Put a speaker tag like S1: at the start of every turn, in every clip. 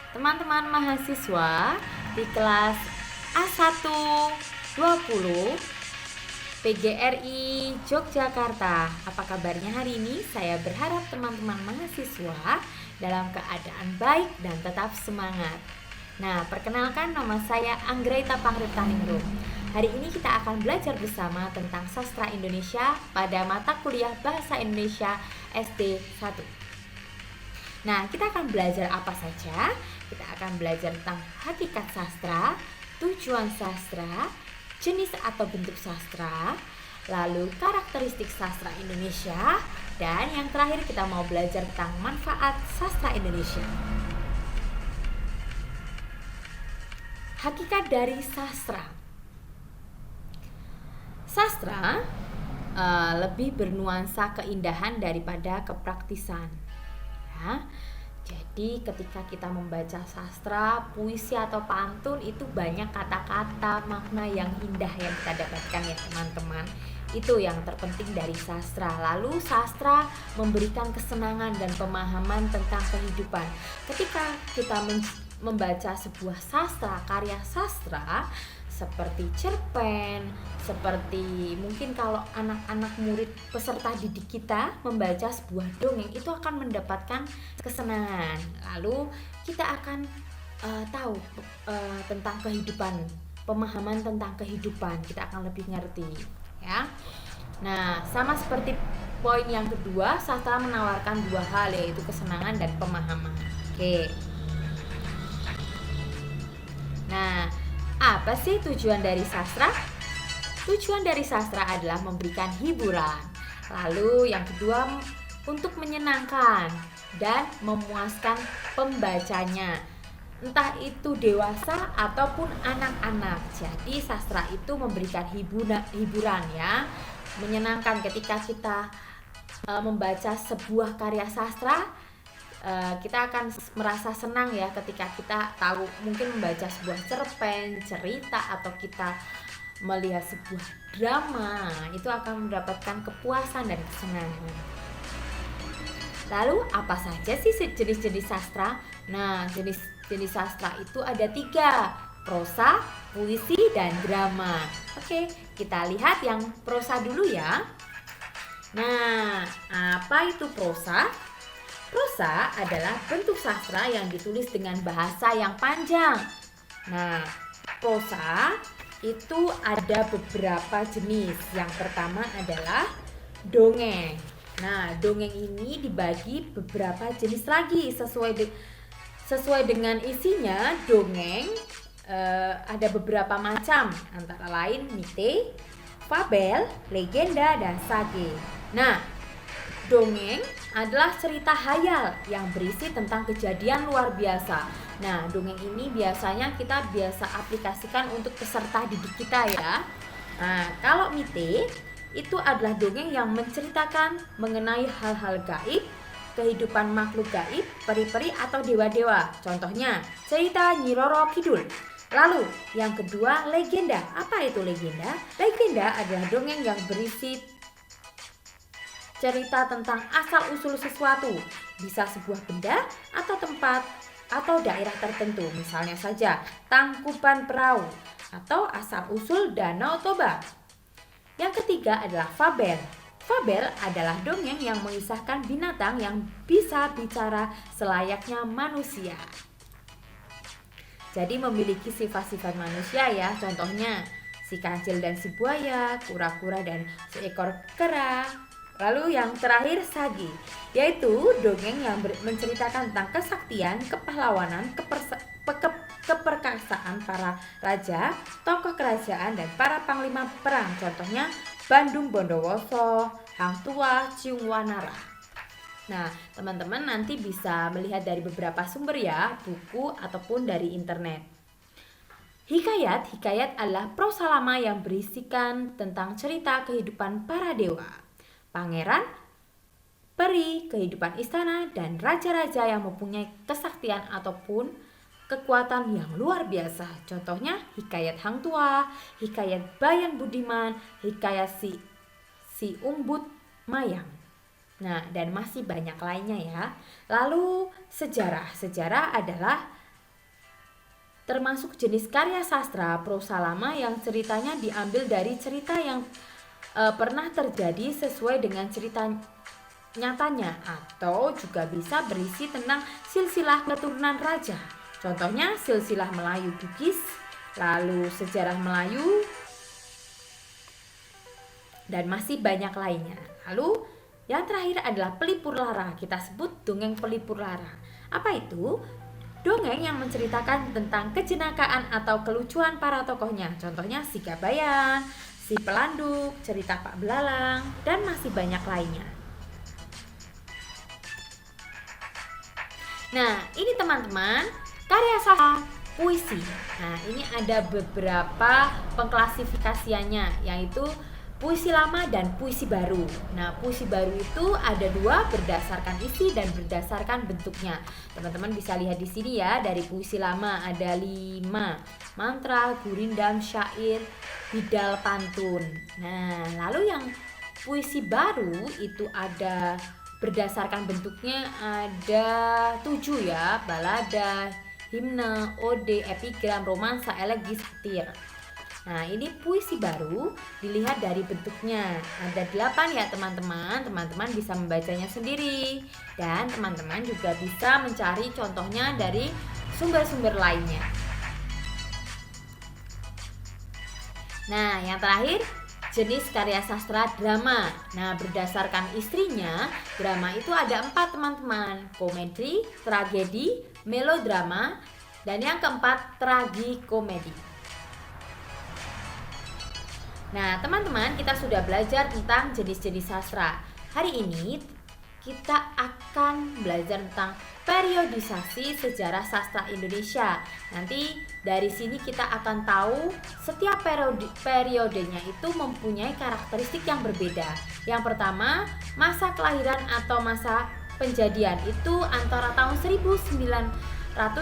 S1: teman-teman mahasiswa di kelas A120 PGRI Yogyakarta. Apa kabarnya hari ini? Saya berharap teman-teman mahasiswa dalam keadaan baik dan tetap semangat. Nah, perkenalkan, nama saya Anggraita Pangriptaningrum. Hari ini kita akan belajar bersama tentang sastra Indonesia pada mata kuliah Bahasa Indonesia SD 1. Nah, kita akan belajar apa saja? Kita akan belajar tentang hakikat sastra, tujuan sastra, jenis atau bentuk sastra, lalu karakteristik sastra Indonesia, dan yang terakhir kita mau belajar tentang manfaat sastra Indonesia. Hakikat dari sastra. Sastra lebih bernuansa keindahan daripada kepraktisan. Ya. Jadi ketika kita membaca sastra, puisi atau pantun itu banyak kata-kata, makna yang indah yang kita dapatkan ya teman-teman. Itu yang terpenting dari sastra. Lalu sastra memberikan kesenangan dan pemahaman tentang kehidupan. Ketika kita membaca sebuah sastra, karya sastra seperti cerpen, seperti mungkin kalau anak-anak murid peserta didik kita membaca sebuah dongeng itu akan mendapatkan kesenangan. Lalu kita akan tahu tentang kehidupan, pemahaman tentang kehidupan, kita akan lebih ngerti ya. Nah, sama seperti poin yang kedua, sastra menawarkan dua hal, yaitu kesenangan dan pemahaman. Oke. Nah, apa sih tujuan dari sastra? Tujuan dari sastra adalah memberikan hiburan. Lalu yang kedua, untuk menyenangkan dan memuaskan pembacanya. Entah itu dewasa ataupun anak-anak. Jadi sastra itu memberikan hiburan ya. Menyenangkan ketika kita membaca sebuah karya sastra. Kita akan merasa senang ya ketika kita tahu, mungkin membaca sebuah cerpen, cerita, atau kita melihat sebuah drama, itu akan mendapatkan kepuasan dan kesenangan. Lalu apa saja sih jenis-jenis sastra? Nah, jenis sastra itu ada 3, prosa, puisi, dan drama. Oke, kita lihat yang prosa dulu ya. Nah, apa itu prosa? Prosa adalah bentuk sastra yang ditulis dengan bahasa yang panjang. Nah, prosa itu ada beberapa jenis. Yang pertama adalah dongeng. Nah, dongeng ini dibagi beberapa jenis lagi sesuai dengan isinya. Dongeng ada beberapa macam, antara lain mite, fabel, legenda, dan sage. Nah, dongeng adalah cerita hayal yang berisi tentang kejadian luar biasa. Nah, dongeng ini biasanya kita biasa aplikasikan untuk peserta didik kita ya. Nah, kalau mite itu adalah dongeng yang menceritakan mengenai hal-hal gaib, kehidupan makhluk gaib, peri-peri atau dewa-dewa. Contohnya, cerita Nyi Roro Kidul. Lalu, yang kedua, legenda. Apa itu legenda? Legenda adalah dongeng yang berisi cerita tentang asal-usul sesuatu, bisa sebuah benda atau tempat atau daerah tertentu, misalnya saja Tangkuban Perahu atau asal-usul Danau Toba. Yang ketiga adalah fabel. Fabel adalah dongeng yang mengisahkan binatang yang bisa bicara selayaknya manusia. Jadi memiliki sifat-sifat manusia ya, contohnya si kancil dan si buaya, kura-kura dan seekor kera. Lalu yang terakhir sage, yaitu dongeng yang menceritakan tentang kesaktian, kepahlawanan, keperkasaan para raja, tokoh kerajaan, dan para panglima perang. Contohnya Bandung Bondowoso, Hang Tuah, Ciung Wanara. Nah, teman-teman nanti bisa melihat dari beberapa sumber ya, buku ataupun dari internet. Hikayat adalah prosa lama yang berisikan tentang cerita kehidupan para dewa, pangeran, peri, kehidupan istana, dan raja-raja yang mempunyai kesaktian ataupun kekuatan yang luar biasa. Contohnya hikayat Hang Tuah, hikayat Bayan Budiman, hikayat si Umbut Mayang. Nah, dan masih banyak lainnya ya. Lalu sejarah adalah termasuk jenis karya sastra prosa lama yang ceritanya diambil dari cerita yang pernah terjadi sesuai dengan cerita nyatanya, atau juga bisa berisi tentang silsilah keturunan raja. Contohnya silsilah Melayu Bugis, lalu sejarah Melayu, dan masih banyak lainnya. Lalu yang terakhir adalah Pelipur Lara. Kita sebut dongeng Pelipur Lara. Apa itu? Dongeng yang menceritakan tentang kejenakaan atau kelucuan para tokohnya. Contohnya Si Gabayan, Si Pelanduk, cerita Pak Belalang, dan masih banyak lainnya. Nah, ini teman-teman karya sastra puisi. Nah, ini ada beberapa pengklasifikasiannya, yaitu puisi lama dan puisi baru. Nah, puisi baru itu ada dua, berdasarkan isi dan berdasarkan bentuknya. Teman-teman bisa lihat di sini ya, dari puisi lama ada 5, mantra, gurindam, syair, bidal, pantun. Nah, lalu yang puisi baru itu ada berdasarkan bentuknya ada 7 ya, balada, himne, ode, epigram, romansa, elegi, satir. Nah, ini puisi baru dilihat dari bentuknya. Ada 8 ya teman-teman. Teman-teman bisa membacanya sendiri. Dan teman-teman juga bisa mencari contohnya dari sumber-sumber lainnya. Nah, yang terakhir jenis karya sastra drama. Nah, berdasarkan istrinya, drama itu ada 4 teman-teman. Komedi, tragedi, melodrama, dan yang keempat tragikomedi. Nah, teman-teman, kita sudah belajar tentang jenis-jenis sastra. Hari ini kita akan belajar tentang periodisasi sejarah sastra Indonesia. Nanti dari sini kita akan tahu setiap periodenya itu mempunyai karakteristik yang berbeda. Yang pertama, masa kelahiran atau masa penjadian itu antara tahun 1900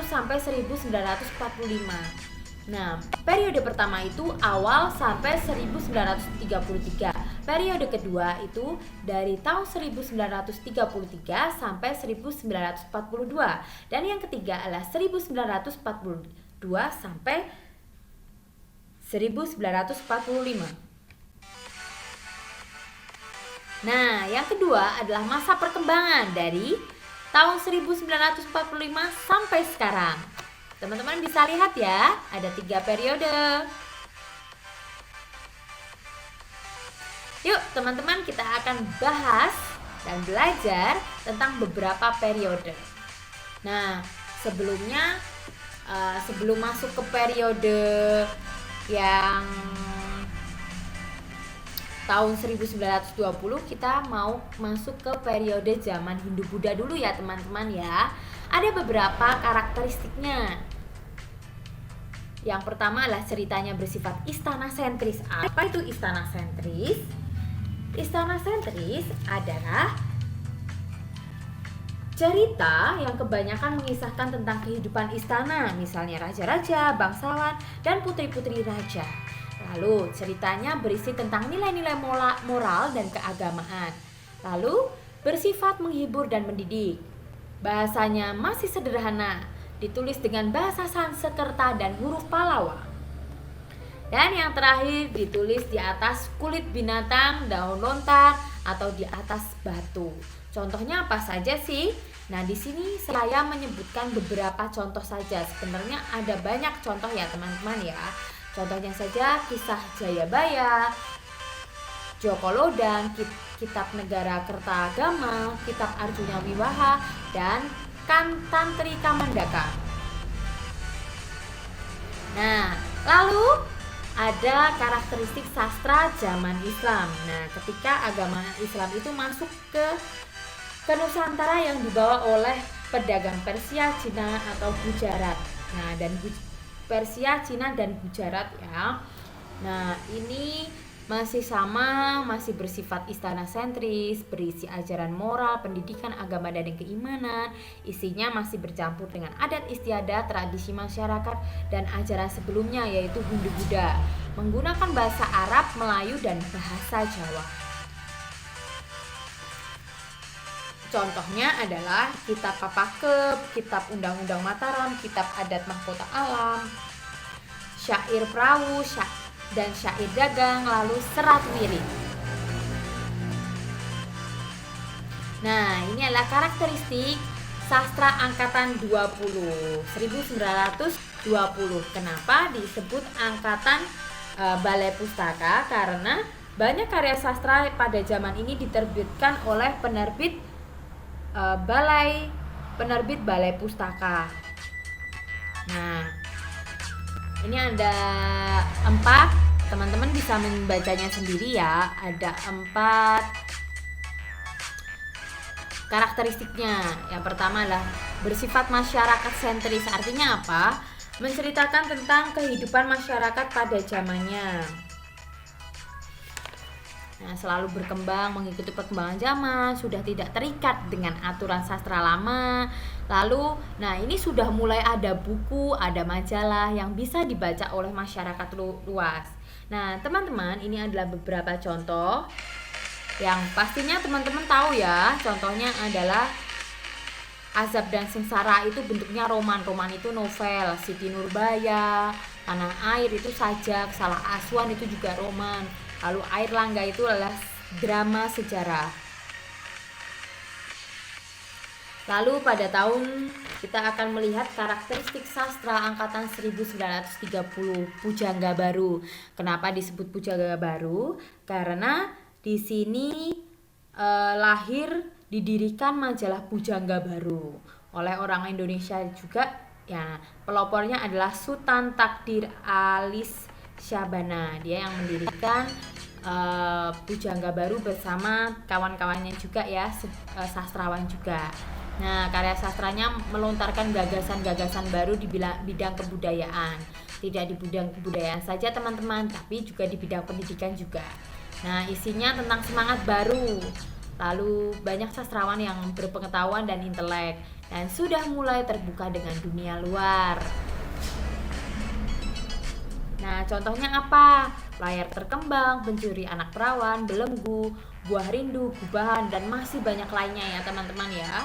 S1: sampai 1945. Nah, periode pertama itu awal sampai 1933. Periode kedua itu dari tahun 1933 sampai 1942. Dan yang ketiga adalah 1942 sampai 1945. Nah, yang kedua adalah masa perkembangan dari tahun 1945 sampai sekarang. Teman-teman bisa lihat ya, ada 3 periode. Yuk teman-teman, kita akan bahas dan belajar tentang beberapa periode. Nah, sebelum masuk ke periode yang tahun 1920, kita mau masuk ke periode zaman Hindu-Buddha dulu ya teman-teman ya. Ada beberapa karakteristiknya. Yang pertama adalah ceritanya bersifat istana sentris. Apa itu istana sentris? Istana sentris adalah cerita yang kebanyakan mengisahkan tentang kehidupan istana, misalnya raja-raja, bangsawan, dan putri-putri raja. Lalu ceritanya berisi tentang nilai-nilai moral dan keagamaan. Lalu bersifat menghibur dan mendidik. Bahasanya masih sederhana, ditulis dengan bahasa Sanskerta dan huruf Pallawa. Dan yang terakhir ditulis di atas kulit binatang, daun lontar, atau di atas batu. Contohnya apa saja sih? Nah, di sini saya menyebutkan beberapa contoh saja. Sebenarnya ada banyak contoh ya teman-teman ya. Contohnya saja kisah Jayabaya, Joko Lodang, Kitab Negara Kertagama, Kitab Arjuna Wiwaha, dan Kantantri Kamandaka. Nah, lalu ada karakteristik sastra zaman Islam. Nah, ketika agama Islam itu masuk ke Nusantara yang dibawa oleh pedagang Persia, Cina, atau Gujarat. Nah, dan Persia, Cina, dan Gujarat ya. Nah, ini masih sama, masih bersifat istana sentris, berisi ajaran moral, pendidikan, agama, dan keimanan. Isinya masih bercampur dengan adat istiadat, tradisi masyarakat, dan ajaran sebelumnya yaitu Hindu-Buddha, menggunakan bahasa Arab, Melayu, dan bahasa Jawa. Contohnya adalah Kitab Papakep, Kitab Undang-Undang Mataram, Kitab Adat Mahkota Alam, syair perahu, dan syair dagang, lalu serat wirid. Nah, ini adalah karakteristik sastra angkatan 1920. Kenapa disebut angkatan Balai Pustaka? Karena banyak karya sastra pada zaman ini diterbitkan oleh penerbit Balai Pustaka. Nah, ini ada 4, teman-teman bisa membacanya sendiri ya. Ada 4 karakteristiknya. Yang pertama adalah bersifat masyarakat sentris. Artinya apa? Menceritakan tentang kehidupan masyarakat pada zamannya. Nah, selalu berkembang mengikuti perkembangan zaman, sudah tidak terikat dengan aturan sastra lama. Lalu, nah ini sudah mulai ada buku, ada majalah yang bisa dibaca oleh masyarakat luas. Nah, teman-teman, ini adalah beberapa contoh yang pastinya teman-teman tahu ya. Contohnya adalah Azab dan Sengsara itu bentuknya roman. Roman itu novel. Siti Nurbaya, Tanah Air itu sajak, Salah Aswan itu juga roman. Lalu Air Langga itu adalah drama sejarah. Lalu pada tahun kita akan melihat karakteristik sastra angkatan 1930, Pujangga Baru. Kenapa disebut Pujangga Baru? Karena di sini didirikan majalah Pujangga Baru oleh orang Indonesia juga. Ya, pelopornya adalah Sultan Takdir Alis Syabana. Dia yang mendirikan Pujangga Baru bersama kawan-kawannya juga ya, sastrawan juga. Nah, karya sastranya melontarkan gagasan-gagasan baru di bidang kebudayaan. Tidak di bidang kebudayaan saja teman-teman, tapi juga di bidang pendidikan juga. Nah, isinya tentang semangat baru. Lalu banyak sastrawan yang berpengetahuan dan intelek dan sudah mulai terbuka dengan dunia luar. Nah, contohnya apa? Layar Terkembang, Pencuri Anak Perawan, Belenggu, Buah Rindu, Gubahan, dan masih banyak lainnya ya teman-teman ya.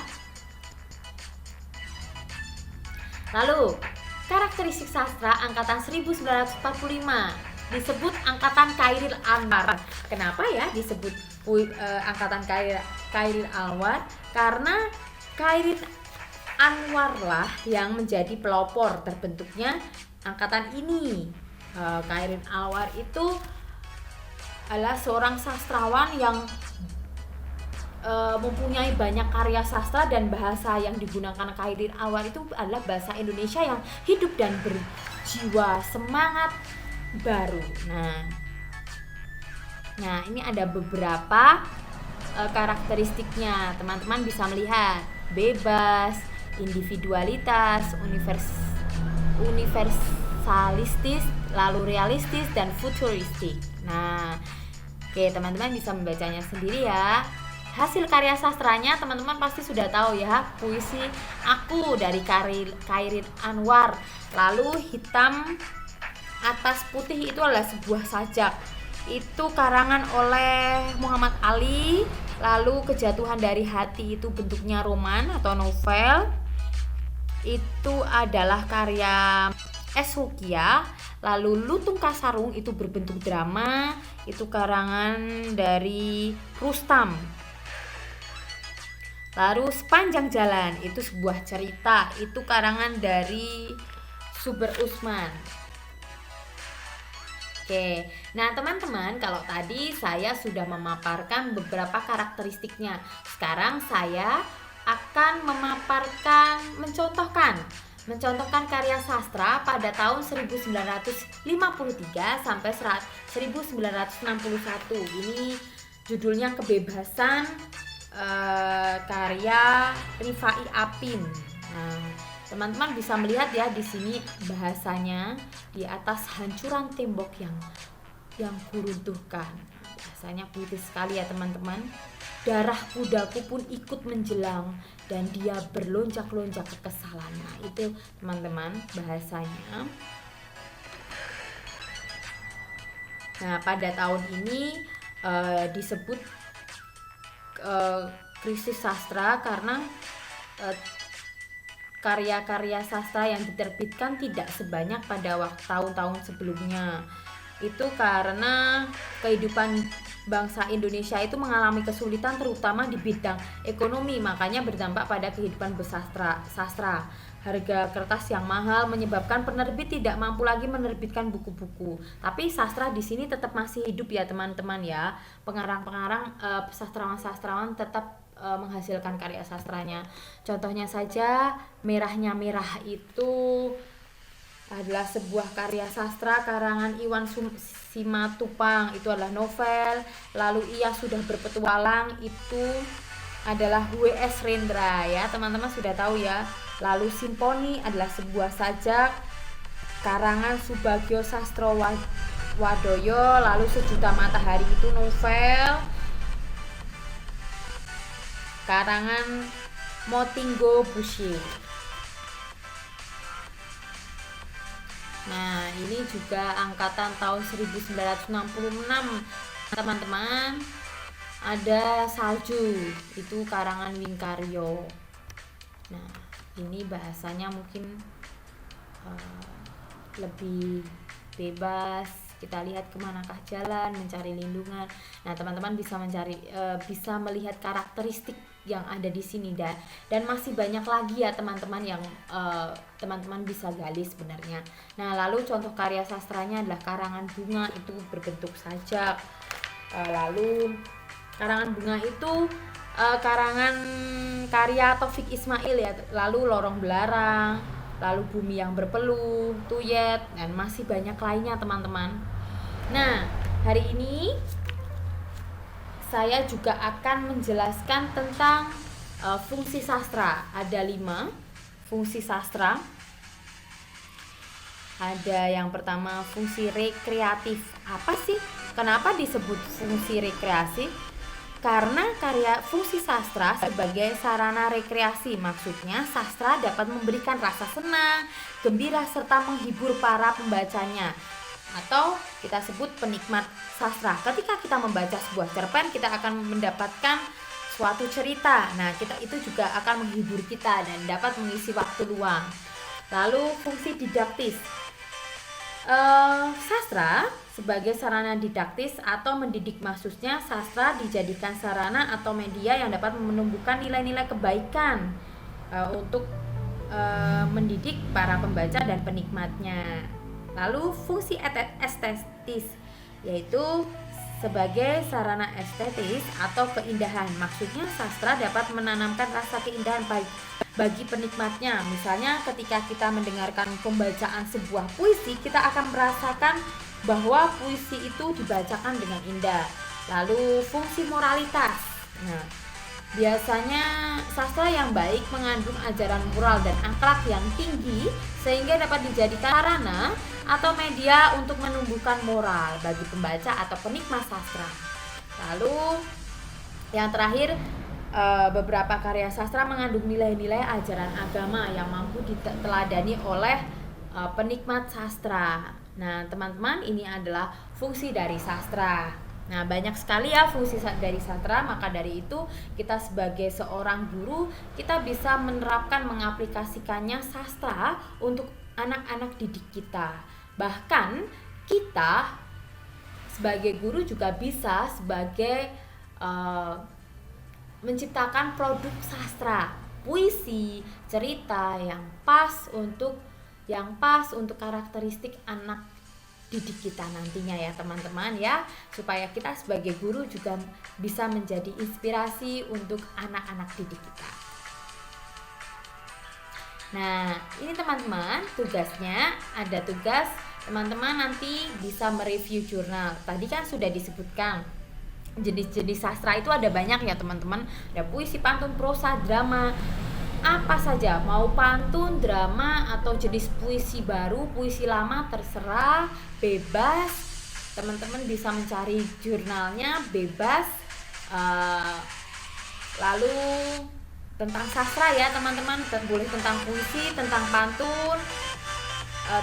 S1: Lalu, karakteristik sastra angkatan 1945 disebut angkatan Chairil Anwar. Kenapa ya disebut angkatan Chairil Anwar? Karena Chairil Anwar lah yang menjadi pelopor terbentuknya angkatan ini. Chairil Anwar itu adalah seorang sastrawan yang mempunyai banyak karya sastra, dan bahasa yang digunakan Chairil Anwar itu adalah bahasa Indonesia yang hidup dan berjiwa semangat baru. Nah ini ada beberapa karakteristiknya. Teman-teman bisa melihat bebas, individualitas, universalistis, lalu realistis, dan futuristik. Nah, oke, teman-teman bisa membacanya sendiri ya. Hasil karya sastranya teman-teman pasti sudah tahu ya, Puisi Aku dari Chairil Anwar. Lalu Hitam Atas Putih itu adalah sebuah sajak. Itu karangan oleh Muhammad Ali. Lalu Kejatuhan dari Hati itu bentuknya roman atau novel. Itu adalah karya S. Rukiah. Lalu Lutung Kasarung itu berbentuk drama. Itu karangan dari Rustam. Lalu Sepanjang Jalan itu sebuah cerita, itu karangan dari Suber Usman. Oke, nah teman-teman, kalau tadi saya sudah memaparkan beberapa karakteristiknya. Sekarang saya akan mencontohkan karya sastra pada tahun 1953 sampai 1961. Ini judulnya Kebebasan, karya Rifai Apin. Nah, teman-teman bisa melihat ya di sini bahasanya, di atas hancuran tembok yang kuruntuhkan. Bahasanya puitis sekali ya teman-teman. Darah kudaku pun ikut menjelang dan dia berlonjak-lonjak kekesalan. Nah, itu teman-teman bahasanya. Nah, pada tahun ini disebut krisis sastra karena karya-karya sastra yang diterbitkan tidak sebanyak pada tahun-tahun sebelumnya. Itu karena kehidupan bangsa Indonesia itu mengalami kesulitan terutama di bidang ekonomi, makanya berdampak pada kehidupan bersastra. Harga kertas yang mahal menyebabkan penerbit tidak mampu lagi menerbitkan buku-buku. Tapi sastra di sini tetap masih hidup ya teman-teman ya. Pengarang-pengarang sastrawan-sastrawan tetap menghasilkan karya sastranya. Contohnya saja Merahnya Merah itu adalah sebuah karya sastra karangan Iwan Simatupang, itu adalah novel. Lalu Ia Sudah Berpetualang itu adalah W.S. Rendra ya, teman-teman sudah tahu ya. Lalu Simponi adalah sebuah sajak karangan Subagio Sastrowadoyo. Lalu Sejuta Matahari itu novel karangan Motinggo Bushi. Nah, ini juga angkatan tahun 1966 teman-teman. Ada Salju, itu karangan Wingkaryo. Nah, ini bahasanya mungkin lebih bebas. Kita lihat kemanakah jalan, mencari lindungan. Nah, teman-teman bisa bisa melihat karakteristik yang ada di sini dan masih banyak lagi ya teman-teman yang teman-teman bisa gali sebenarnya. Nah, lalu contoh karya sastranya adalah karangan Bunga, itu berbentuk sajak. Lalu karangan Bunga itu karangan karya Taufik Ismail ya. Lalu Lorong Belarang, lalu Bumi yang Berpeluh, Tuyet, dan masih banyak lainnya teman-teman. Nah, hari ini saya juga akan menjelaskan tentang fungsi sastra. Ada 5 fungsi sastra. Ada yang pertama fungsi rekreatif. Apa sih? Kenapa disebut fungsi rekreasi? Karena fungsi sastra sebagai sarana rekreasi. Maksudnya sastra dapat memberikan rasa senang, gembira, serta menghibur para pembacanya, atau kita sebut penikmat sastra. Ketika kita membaca sebuah cerpen, kita akan mendapatkan suatu cerita. Nah, itu juga akan menghibur kita dan dapat mengisi waktu luang. Lalu fungsi didaktis. Sastra sebagai sarana didaktis atau mendidik, maksudnya sastra dijadikan sarana atau media yang dapat menumbuhkan nilai-nilai kebaikan untuk mendidik para pembaca dan penikmatnya. Lalu fungsi estetis, yaitu sebagai sarana estetis atau keindahan. Maksudnya sastra dapat menanamkan rasa keindahan bagi penikmatnya. Misalnya ketika kita mendengarkan pembacaan sebuah puisi, kita akan merasakan bahwa puisi itu dibacakan dengan indah. Lalu fungsi moralitas. Nah, biasanya sastra yang baik mengandung ajaran moral dan akhlak yang tinggi sehingga dapat dijadikan sarana atau media untuk menumbuhkan moral bagi pembaca atau penikmat sastra. Lalu yang terakhir, beberapa karya sastra mengandung nilai-nilai ajaran agama yang mampu diteladani oleh penikmat sastra. Nah, teman-teman, ini adalah fungsi dari sastra. Nah, banyak sekali ya fungsi dari sastra, maka dari itu kita sebagai seorang guru, kita bisa menerapkan, mengaplikasikannya sastra untuk anak-anak didik kita. Bahkan kita sebagai guru juga bisa sebagai menciptakan produk sastra, puisi, cerita yang pas untuk karakteristik anak didik kita nantinya ya teman-teman ya, supaya kita sebagai guru juga bisa menjadi inspirasi untuk anak-anak didik kita. Nah, ini teman-teman tugasnya, ada tugas teman-teman nanti bisa mereview jurnal. Tadi kan sudah disebutkan jenis-jenis sastra itu ada banyak ya teman-teman. Ada puisi, pantun, prosa, drama, apa saja, mau pantun, drama, atau jenis puisi baru, puisi lama, terserah, bebas. Teman-teman bisa mencari jurnalnya bebas. Lalu tentang sastra ya teman-teman, boleh tentang puisi, tentang pantun,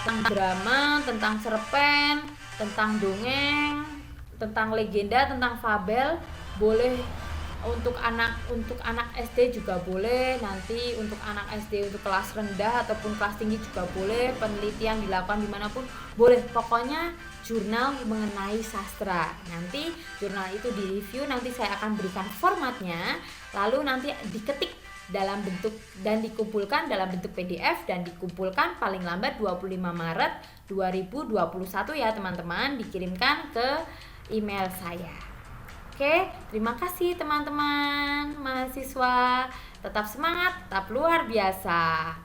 S1: tentang drama, tentang cerpen, tentang dongeng, tentang legenda, tentang fabel, boleh untuk anak SD juga boleh, nanti untuk anak SD untuk kelas rendah ataupun kelas tinggi juga boleh, penelitian dilakukan dimanapun boleh, pokoknya jurnal mengenai sastra. Nanti jurnal itu direview, nanti saya akan berikan formatnya, lalu nanti diketik dalam bentuk dan dikumpulkan dalam bentuk PDF dan dikumpulkan paling lambat 25 Maret 2021 ya teman-teman, dikirimkan ke email saya. Oke, terima kasih teman-teman mahasiswa. Tetap semangat, tetap luar biasa.